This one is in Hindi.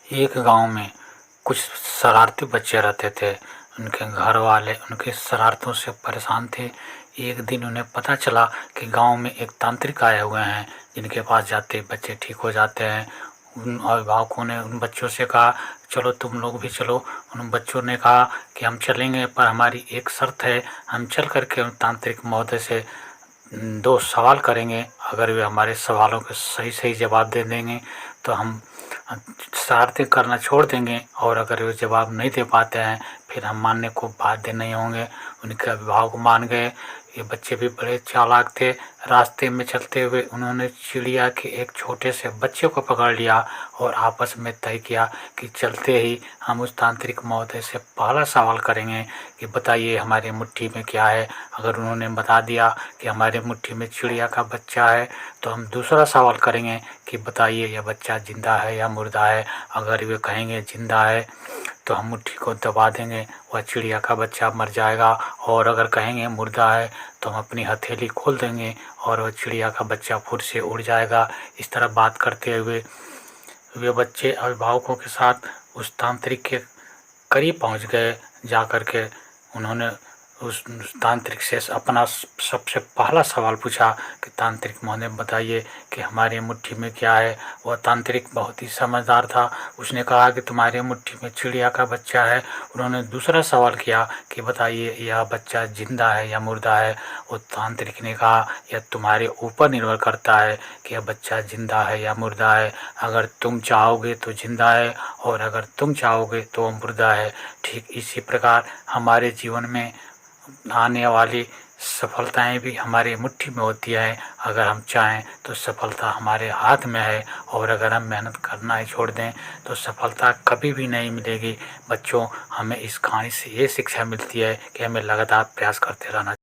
एक गांव में कुछ शरारती बच्चे रहते थे। उनके घर वाले उनकी शरारतों से परेशान थे। एक दिन उन्हें पता चला कि गांव में एक तांत्रिक आए हुए हैं, जिनके पास जाते ही बच्चे ठीक हो जाते हैं। उन अभिभावकों ने उन बच्चों से कहा, चलो तुम लोग भी चलो। उन बच्चों ने कहा कि हम चलेंगे, पर हमारी एक शर्त है, हम चल करके उन तांत्रिक महोदय से 2 सवाल करेंगे। अगर वे हमारे सवालों के सही सही जवाब दे देंगे तो हम शरारतें करना छोड़ देंगे, और अगर वे जवाब नहीं दे पाते हैं फिर हम मानने को बाध्य नहीं होंगे। उनके अभिभावक मान गए। ये बच्चे भी बड़े चालाक थे। रास्ते में चलते हुए उन्होंने चिड़िया के एक छोटे से बच्चे को पकड़ लिया और आपस में तय किया कि चलते ही हम उस तांत्रिक महोदय से पहला सवाल करेंगे कि बताइए हमारी मुट्ठी में क्या है। अगर उन्होंने बता दिया कि हमारे मुट्ठी में चिड़िया का बच्चा है तो हम दूसरा सवाल करेंगे कि बताइए यह बच्चा ज़िंदा है या मुर्दा है। अगर वे कहेंगे ज़िंदा है तो हम मुट्ठी को दबा देंगे, वह चिड़िया का बच्चा मर जाएगा। और अगर कहेंगे मुर्दा है तो हम अपनी हथेली खोल देंगे और वह चिड़िया का बच्चा फुर से उड़ जाएगा। इस तरह बात करते हुए वे बच्चे अभिभावकों के साथ उस तांत्रिक के करीब पहुंच गए। जा कर के उन्होंने उस तांत्रिक से अपना सबसे पहला सवाल पूछा कि तांत्रिक महोदय बताइए कि हमारी मुट्ठी में क्या है। वह तांत्रिक बहुत ही समझदार था। उसने कहा कि तुम्हारी मुट्ठी में चिड़िया का बच्चा है। उन्होंने दूसरा सवाल किया कि बताइए यह बच्चा जिंदा है या मुर्दा है। वो तांत्रिक ने कहा यह तुम्हारे ऊपर निर्भर करता है कि यह बच्चा जिंदा है या मुर्दा है। अगर तुम चाहोगे तो जिंदा है, और अगर तुम चाहोगे तो मुर्दा है। ठीक इसी प्रकार हमारे जीवन में आने वाली सफलताएं भी हमारी मुट्ठी में होती है। अगर हम चाहें तो सफलता हमारे हाथ में है, और अगर हम मेहनत करना ही छोड़ दें तो सफलता कभी भी नहीं मिलेगी। बच्चों, हमें इस कहानी से ये शिक्षा मिलती है कि हमें लगातार प्रयास करते रहना